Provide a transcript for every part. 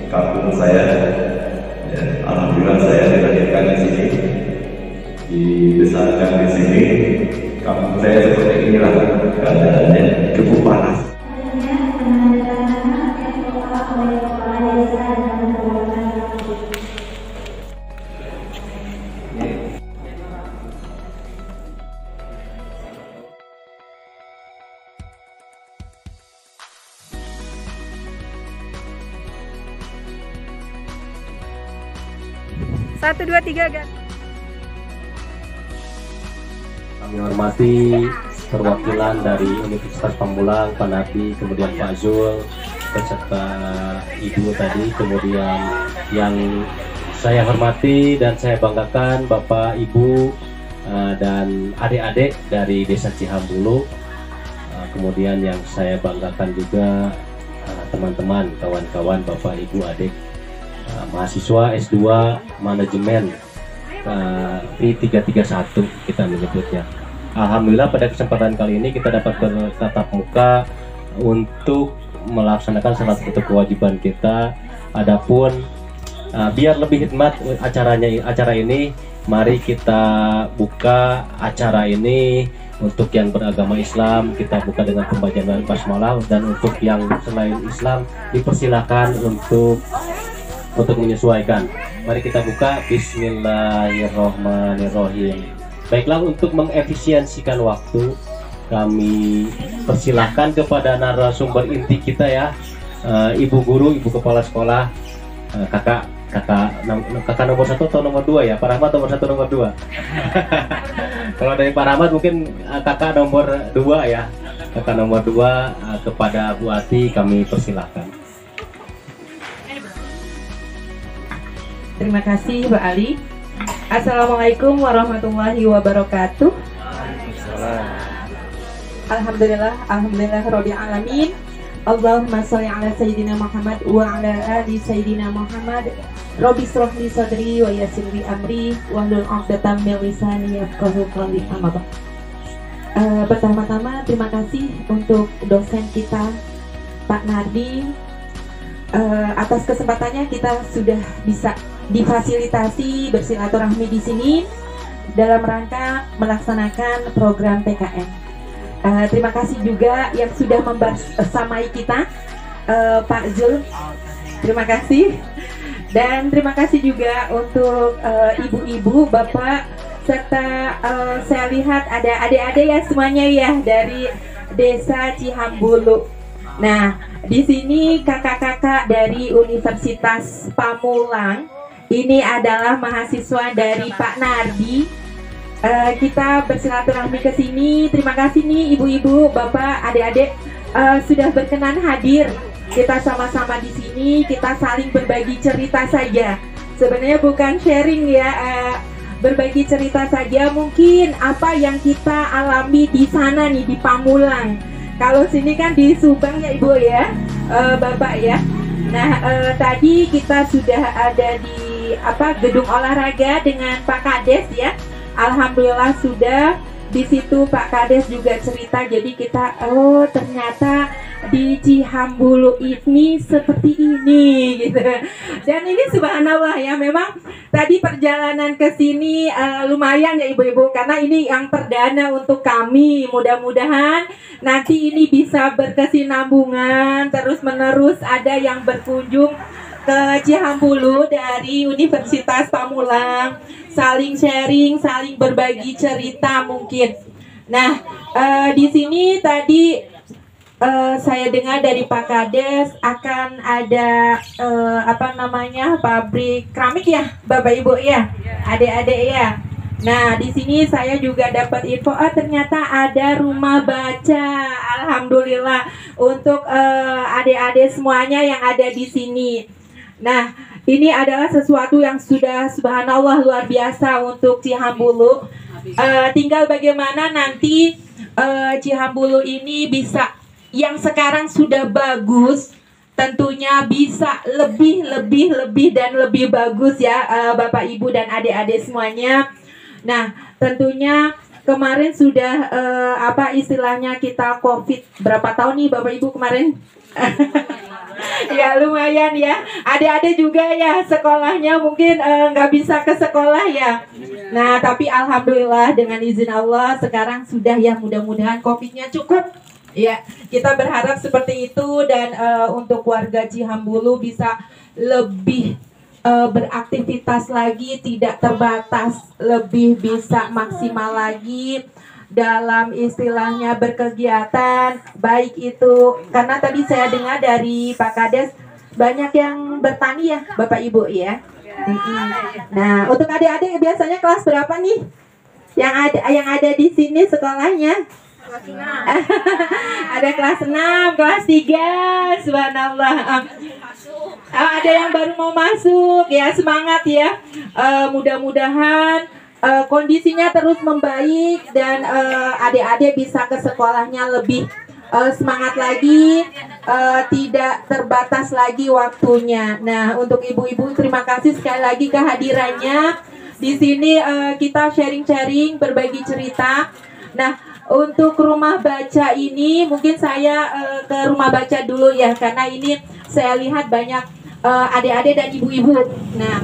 Kampung saya, ya, alhamdulillah saya dilahirkan di sini, dibesarkan di sini. Kampung saya seperti inilah keadaannya, cukup panas. Satu, dua, tiga, gan. Kami hormati perwakilan dari Universitas Pamulang, Pak Nabi, kemudian Pak Zul, beserta Ibu tadi, kemudian yang saya hormati dan saya banggakan Bapak, Ibu, dan adik-adik dari Desa Cihambulu. Kemudian yang saya banggakan juga teman-teman, kawan-kawan, Bapak, Ibu, adik, mahasiswa S2 Manajemen P331 kita menyebutnya. Alhamdulillah pada kesempatan kali ini kita dapat bertatap muka untuk melaksanakan salah satu kewajiban kita. Adapun biar lebih hikmat acara ini, mari kita buka acara ini untuk yang beragama Islam kita buka dengan pembacaan basmalah, dan untuk yang selain Islam dipersilakan untuk menyesuaikan. Mari kita buka. Bismillahirrohmanirrohim. Baiklah, untuk mengefisiensikan waktu, kami persilahkan kepada narasumber inti kita ya, Ibu Guru, Ibu Kepala Sekolah, kakak nomor 1 atau nomor 2 ya, Pak Rahmat nomor 1 nomor 2. Kalau dari Pak Rahmat mungkin kakak nomor 2 ya, kakak nomor 2, kepada Bu Ati kami persilahkan. Terima kasih Pak Ali. Assalamualaikum warahmatullahi wabarakatuh. Alhamdulillah rabbil alamin. Allahumma sholli ala sayyidina Muhammad wa ala ali sayyidina Muhammad. Rabbi shrah li sadri wa yassir li amri wahlul 'uqdatam min lisani yafqahu qawli. Amma ba'd. Pertama-tama terima kasih untuk dosen kita Pak Nardi. Atas kesempatannya kita sudah bisa difasilitasi bersilaturahmi di sini dalam rangka melaksanakan program PKN. Terima kasih juga yang sudah membersamai kita, Pak Zul. Terima kasih. Dan terima kasih juga untuk ibu-ibu, bapak, serta saya lihat ada adik-adik ya semuanya ya dari Desa Cihambulu. Nah, di sini kakak-kakak dari Universitas Pamulang. Ini adalah mahasiswa dari Pak Nardi. Kita bersilaturahmi ke sini. Terima kasih nih ibu-ibu, bapak, adik-adik sudah berkenan hadir. Kita sama-sama di sini, kita saling berbagi cerita saja. Sebenarnya bukan sharing ya, berbagi cerita saja. Mungkin apa yang kita alami di sana nih di Pamulang. Kalau sini kan di Subang ya ibu ya, bapak ya. Nah tadi kita sudah ada di gedung olahraga dengan Pak Kades ya. Alhamdulillah sudah di situ Pak Kades juga cerita. Jadi kita ternyata di Cihambulu ini seperti ini gitu. Dan ini subhanallah ya, memang tadi perjalanan ke sini lumayan ya ibu-ibu, karena ini yang perdana untuk kami. Mudah-mudahan nanti ini bisa berkesinambungan terus menerus, ada yang berkunjung ke Cihambulu dari Universitas Pamulang, saling sharing, saling berbagi cerita mungkin. Nah, di sini tadi saya dengar dari Pak Kades akan ada pabrik keramik ya, Bapak Ibu ya, adik-adik ya. Nah, di sini saya juga dapat info, ternyata ada rumah baca. Alhamdulillah untuk adik-adik semuanya yang ada di sini. Nah, ini adalah sesuatu yang sudah subhanallah luar biasa untuk Cihambulu. Tinggal bagaimana nanti Cihambulu ini bisa, yang sekarang sudah bagus, tentunya bisa lebih dan lebih bagus ya, Bapak Ibu dan adik-adik semuanya. Nah, tentunya kemarin sudah apa istilahnya kita COVID berapa tahun nih Bapak Ibu kemarin? Ya lumayan ya. Adik-adik juga ya sekolahnya mungkin nggak bisa ke sekolah ya. Nah, tapi alhamdulillah dengan izin Allah sekarang sudah ya, mudah-mudahan COVID-nya cukup. Ya, kita berharap seperti itu, dan untuk warga Cihambulu bisa lebih beraktivitas lagi, tidak terbatas, lebih bisa maksimal lagi dalam istilahnya berkegiatan, baik itu karena tadi saya dengar dari Pak Kades banyak yang bertani ya Bapak Ibu ya. Nah, untuk adik-adik biasanya kelas berapa nih yang ada di sini sekolahnya? Ada kelas 6, kelas 3, subhanallah. Ada yang baru mau masuk ya, semangat ya. Mudah-mudahan kondisinya terus membaik dan adik-adik bisa ke sekolahnya lebih semangat lagi, tidak terbatas lagi waktunya. Nah, untuk ibu-ibu terima kasih sekali lagi kehadirannya. Di sini kita sharing-sharing, berbagi cerita. Nah, untuk rumah baca ini mungkin saya ke rumah baca dulu ya, karena ini saya lihat banyak adik-adik dan ibu-ibu. Nah,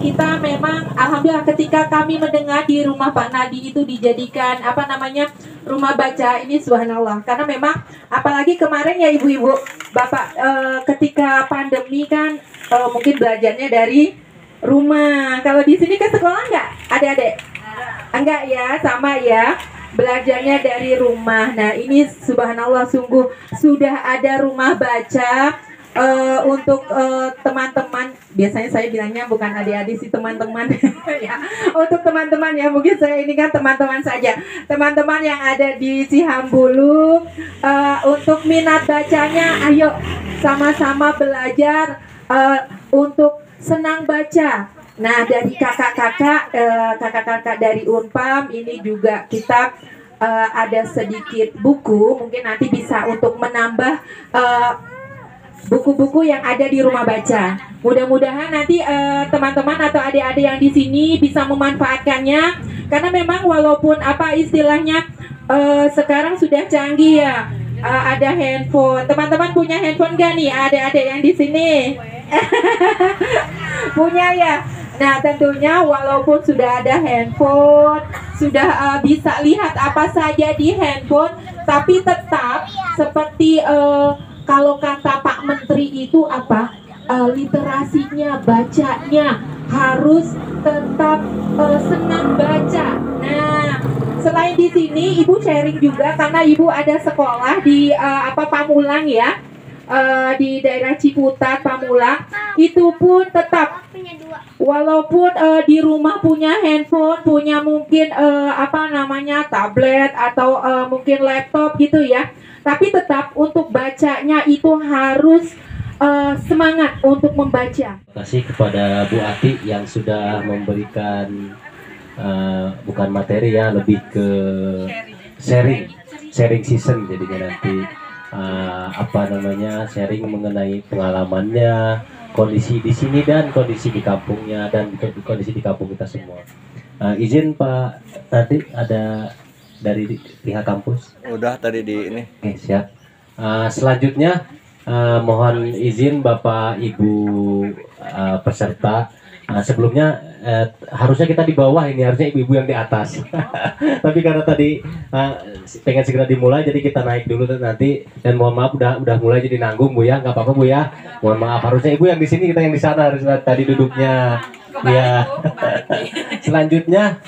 kita memang alhamdulillah ketika kami mendengar di rumah Pak Nadi itu dijadikan apa namanya rumah baca ini, subhanallah, karena memang apalagi kemarin ya ibu-ibu bapak ketika pandemi kan mungkin belajarnya dari rumah. Kalau di sini ke sekolah nggak adik-adik? Enggak ya, sama ya, belajarnya dari rumah. Nah, ini subhanallah sungguh sudah ada rumah baca untuk teman-teman. Biasanya saya bilangnya bukan adik-adik sih, teman-teman ya. Untuk teman-teman ya, mungkin saya ini kan teman-teman saja. Teman-teman yang ada di Cihambulu, untuk minat bacanya, ayo sama-sama belajar untuk senang baca. Nah, dari kakak-kakak dari Unpam ini juga kita ada sedikit buku, mungkin nanti bisa untuk menambah buku-buku yang ada di rumah baca. Mudah-mudahan nanti teman-teman atau adik-adik yang di sini bisa memanfaatkannya, karena memang walaupun apa istilahnya sekarang sudah canggih ya, ada handphone. Teman-teman punya handphone gak nih adik-adik yang di sini? Punya ya. Nah, tentunya walaupun sudah ada handphone, sudah bisa lihat apa saja di handphone, tapi tetap seperti kalau kata Pak Menteri itu apa? Literasinya, bacanya harus tetap senang baca. Nah, selain di sini Ibu sharing juga karena Ibu ada sekolah di Pamulang ya. Di daerah Ciputat, Pamulang, itu pun tetap walaupun di rumah punya handphone, punya mungkin tablet atau mungkin laptop gitu ya, tapi tetap untuk bacanya itu harus semangat untuk membaca. Terima kasih kepada Bu Ati yang sudah memberikan bukan materi ya, lebih ke sharing season jadinya nanti. Sharing mengenai pengalamannya, kondisi di sini dan kondisi di kampungnya dan kondisi di kampung kita semua. Izin Pak, tadi ada dari pihak kampus? Udah tadi di ini. Oke, siap. Selanjutnya mohon izin Bapak Ibu peserta. Sebelumnya harusnya kita di bawah, ini harusnya ibu-ibu yang di atas. Tapi karena tadi pengen segera dimulai, jadi kita naik dulu nanti. Dan mohon maaf udah mulai jadi nanggung Bu ya, nggak apa-apa Bu ya. Mohon maaf, harusnya ibu yang di sini, kita yang di sana harus tadi duduknya. Ya. Selanjutnya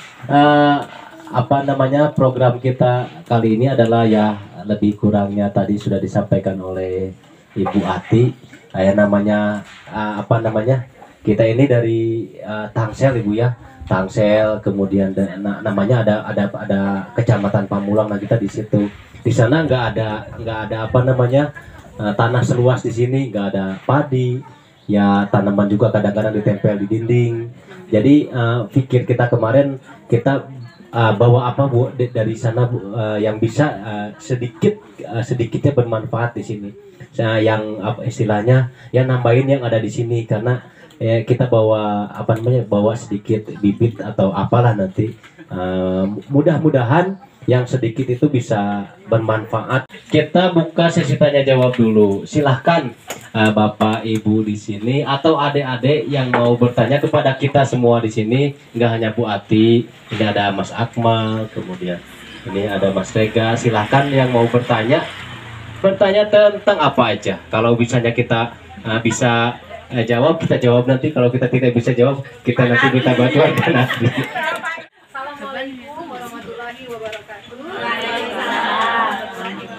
program kita kali ini adalah ya lebih kurangnya tadi sudah disampaikan oleh Ibu Ati. Kita ini dari Tangsel Ibu ya, Tangsel, kemudian namanya ada Kecamatan Pamulang. Nah kita di situ, di sana nggak ada apa namanya tanah seluas di sini, nggak ada padi, ya tanaman juga kadang-kadang ditempel di dinding. Jadi pikir kita kemarin kita bawa apa Bu dari sana Bu, yang bisa sedikitnya bermanfaat di sini. Yang apa istilahnya ya nambahin yang ada di sini, karena kita bawa apa namanya bawa sedikit bibit atau apalah nanti, mudah-mudahan yang sedikit itu bisa bermanfaat. Kita buka sesi tanya jawab dulu. Silahkan Bapak Ibu di sini atau adik-adik yang mau bertanya kepada kita semua di sini. Nggak hanya Bu Ati, ini ada Mas Akmal, kemudian ini ada Mas Rega. Silahkan yang mau bertanya tentang apa aja. Kalau bisanya kita bisa jawab, kita jawab nanti. Kalau kita tidak bisa jawab, kita nanti minta bantuan nanti. Assalamualaikum warahmatullahi wabarakatuh.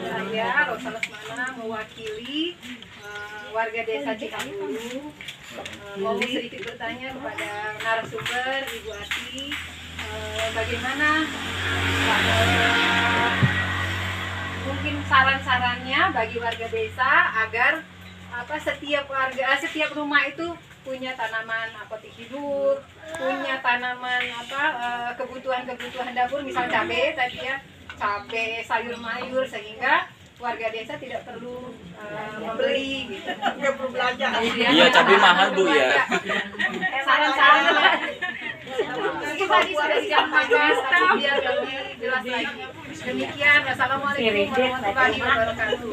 Saya Rosa Lesmana mewakili warga desa Cihambulu. Mau sedikit bertanya kepada narasumber Ibu Ati, bagaimana mungkin saran-sarannya bagi warga desa agar setiap rumah itu punya tanaman apotek hidup, punya tanaman kebutuhan dapur, misal cabai tadi ya, cabai, sayur mayur, sehingga warga desa tidak perlu membeli gitu. Nggak perlu belanja. Iya, cabai mahal Bu ya. Saran-saran mungkin tadi sudah disampaikan, tapi biar lebih jelas lagi. Demikian, wassalamualaikum warahmatullahi wabarakatuh.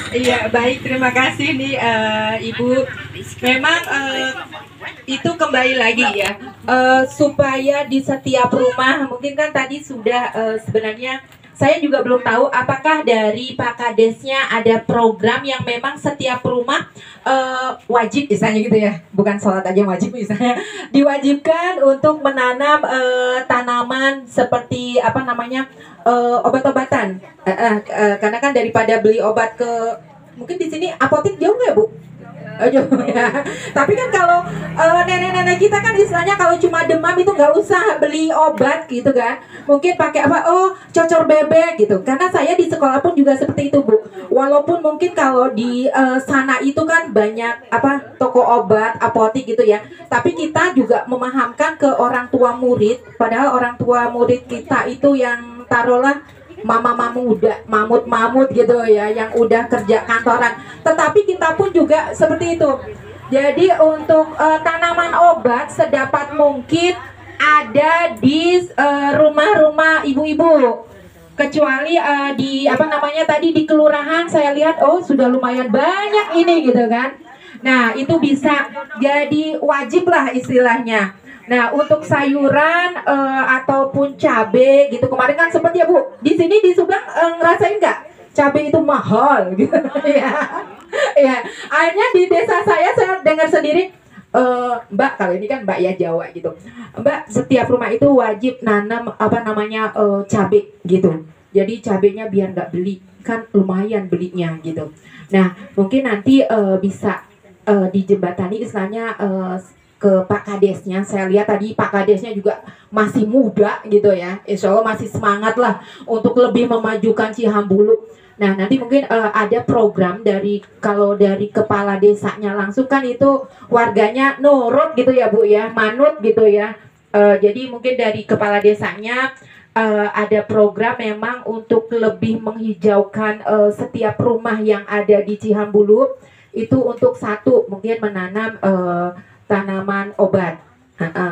Iya, baik, terima kasih nih Ibu. Memang itu kembali lagi ya, supaya di setiap rumah, mungkin kan tadi sudah sebenarnya saya juga belum tahu apakah dari Pak Kadesnya ada program yang memang setiap rumah wajib misalnya gitu ya, bukan sholat aja wajib misalnya, diwajibkan untuk menanam tanaman seperti apa namanya obat-obatan, karena kan daripada beli obat ke, mungkin di sini apotek jauh nggak Bu? Jauh ya. Tapi kan kalau nenek-nenek kita kan istilahnya kalau cuma demam itu nggak usah beli obat gitu kan, mungkin pakai apa, cocor bebek gitu. Karena saya di sekolah pun juga seperti itu Bu. Walaupun mungkin kalau di sana itu kan banyak apa toko obat, apotek gitu ya, tapi kita juga memahamkan ke orang tua murid, padahal orang tua murid kita itu yang taruhlah mama-mama muda, mamut-mamut gitu ya, yang udah kerja kantoran. Tetapi kita pun juga seperti itu. Jadi untuk tanaman obat sedapat mungkin ada di rumah-rumah ibu-ibu. Kecuali di apa namanya tadi di kelurahan saya lihat sudah lumayan banyak ini gitu kan. Nah, itu bisa jadi wajib lah istilahnya. Nah, untuk sayuran ataupun cabai gitu, kemarin kan sempat ya Bu, di sini di Subang ngerasain nggak cabai itu mahal gitu ya. Ya, akhirnya di desa saya dengar sendiri, Mbak, kalau ini kan Mbak ya Jawa gitu, Mbak, setiap rumah itu wajib nanam apa namanya cabai gitu. Jadi cabainya biar nggak beli, kan lumayan belinya gitu. Nah, mungkin nanti bisa dijembatani istilahnya ke Pak Kadesnya. Saya lihat tadi Pak Kadesnya juga masih muda gitu ya, insya Allah masih semangat lah untuk lebih memajukan Cihambulu. Nah, nanti mungkin ada program kalau dari kepala desanya langsung kan itu warganya nurut gitu ya Bu ya, manut gitu ya. Jadi mungkin dari kepala desanya ada program memang untuk lebih menghijaukan setiap rumah yang ada di Cihambulu, itu untuk satu mungkin menanam tanaman obat.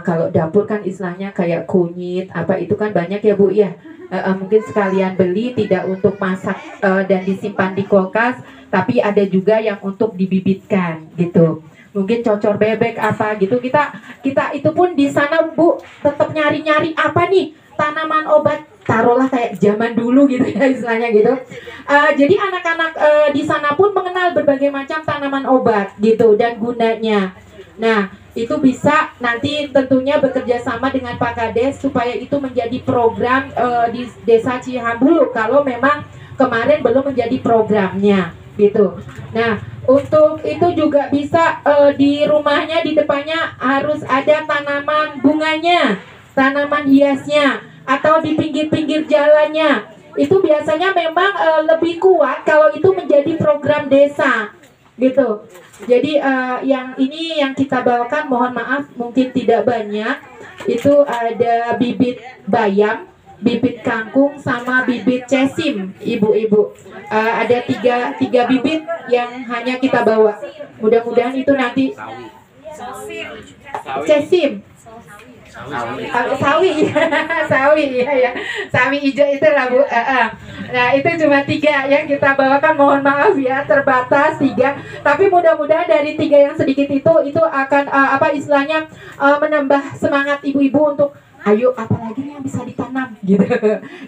Kalau dapur kan istilahnya kayak kunyit apa itu kan banyak ya Bu ya. Mungkin sekalian beli, tidak untuk masak dan disimpan di kulkas, tapi ada juga yang untuk dibibitkan gitu. Mungkin cocor bebek apa gitu. Kita itu pun di sana Bu tetap nyari-nyari apa nih tanaman obat, taruhlah kayak zaman dulu gitu ya istilahnya gitu. Jadi anak-anak di sana pun mengenal berbagai macam tanaman obat gitu dan gunanya. Nah, itu bisa nanti tentunya bekerja sama dengan Pak Kades supaya itu menjadi program di Desa Cihambulu kalau memang kemarin belum menjadi programnya gitu. Nah, Untuk itu juga bisa di rumahnya, di depannya harus ada tanaman bunganya, tanaman hiasnya, atau di pinggir-pinggir jalannya. Itu biasanya memang lebih kuat kalau itu menjadi program desa, gitu. Jadi yang ini yang kita bawakan, mohon maaf mungkin tidak banyak. Itu ada bibit bayam, bibit kangkung, sama bibit cesim, ibu-ibu. Ada tiga bibit yang hanya kita bawa. Mudah-mudahan itu nanti cesim, sawi, sawi ya, sawi hijau itu lah Bu. Nah itu cuma 3 yang kita bawakan, mohon maaf ya, terbatas 3. Tapi mudah-mudahan dari 3 yang sedikit itu akan apa istilahnya menambah semangat ibu-ibu untuk ayo apalagi nih yang bisa ditanam gitu.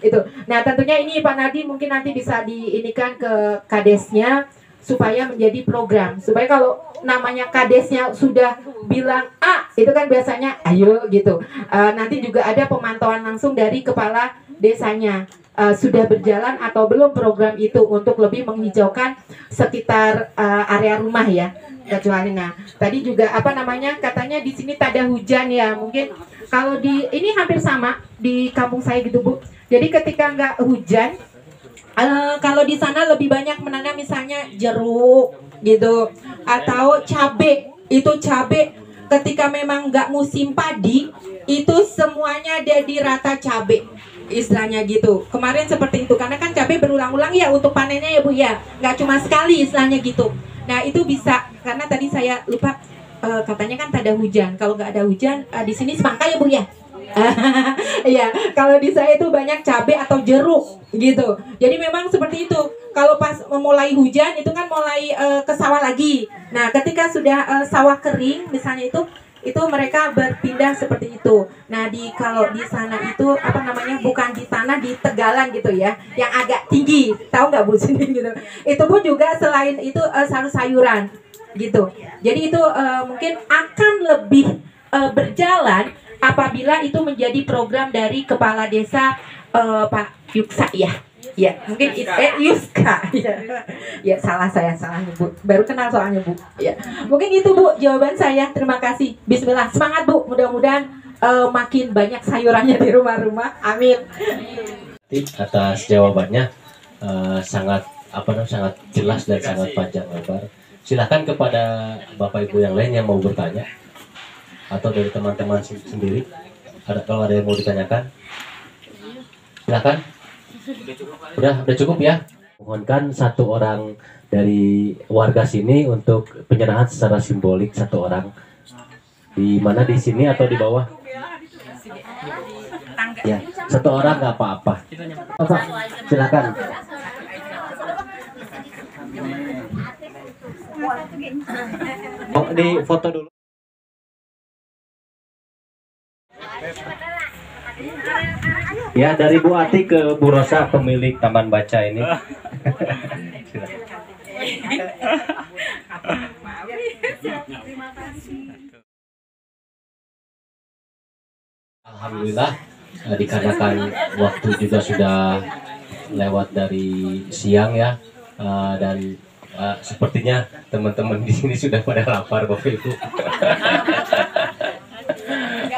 Itu. Nah tentunya ini Pak Nadi mungkin nanti bisa diinikan ke kadesnya supaya menjadi program, supaya kalau namanya kadesnya sudah bilang A itu kan biasanya ayo gitu. Nanti juga ada pemantauan langsung dari kepala desanya, sudah berjalan atau belum program itu untuk lebih menghijaukan sekitar area rumah ya. Kecuali nah tadi juga apa namanya katanya di sini tak ada hujan ya, mungkin kalau di ini hampir sama di kampung saya gitu Bu. Jadi ketika nggak hujan, kalau di sana lebih banyak menanam misalnya jeruk gitu atau cabe. Itu cabe ketika memang nggak musim padi itu semuanya ada di rata cabe, istilahnya gitu. Kemarin seperti itu karena kan cabe berulang-ulang ya untuk panennya ya Bu ya, nggak cuma sekali istilahnya gitu. Nah itu bisa karena tadi saya lupa katanya kan tak ada hujan. Kalau nggak ada hujan di sini semangka ya Bu ya. Iya, kalau di saya itu banyak cabai atau jeruk gitu. Jadi memang seperti itu. Kalau pas memulai hujan itu kan mulai ke sawah lagi. Nah, ketika sudah sawah kering misalnya itu mereka berpindah seperti itu. Nah, kalau di sana itu apa namanya bukan di tanah, di tegalan gitu ya, yang agak tinggi. Tahu nggak Bu sini gitu. Itu pun juga selain itu sayur-sayuran gitu. Jadi itu mungkin akan lebih berjalan apabila itu menjadi program dari kepala desa Pak Yuksa ya. Ya, mungkin Yuska ya. Ya, salah Bu. Baru kenal soalnya Bu. Ya. Mungkin itu Bu jawaban saya. Terima kasih. Bismillah. Semangat Bu. Mudah-mudahan makin banyak sayurannya di rumah-rumah. Amin. Atas jawabannya sangat sangat jelas dan sangat panjang lebar. Silahkan kepada Bapak Ibu yang lain yang mau bertanya atau dari teman-teman sendiri. Kalau ada yang mau ditanyakan, silakan. Udah cukup ya. Mohonkan 1 orang dari warga sini untuk penyerahan secara simbolik 1 orang. Di mana, di sini atau di bawah? Ya, 1 orang nggak apa-apa. Pak, silakan. Oh, di foto dulu. Ya, dari Bu Ati ke Bu Rosa, pemilik Taman Baca ini. Alhamdulillah, dikarenakan waktu juga sudah lewat dari siang ya, dan sepertinya teman-teman di sini sudah pada lapar Bapak Ibu.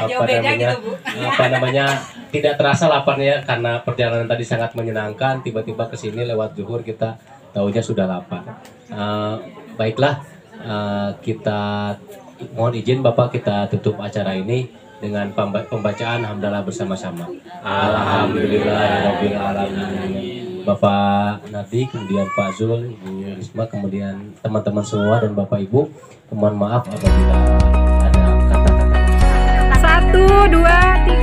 Apa namanya tidak terasa laparnya karena perjalanan tadi sangat menyenangkan. Tiba-tiba ke sini lewat zuhur kita tahunya sudah lapar. Baiklah, kita mohon izin Bapak kita tutup acara ini dengan pembacaan hamdalah bersama-sama. Alhamdulillahirabbil alamin. Bapak Nadi, kemudian Pak Zul, Ibu Risma, kemudian teman-teman semua dan Bapak Ibu, mohon maaf apabila ada kata-kata. 1, 2, 3.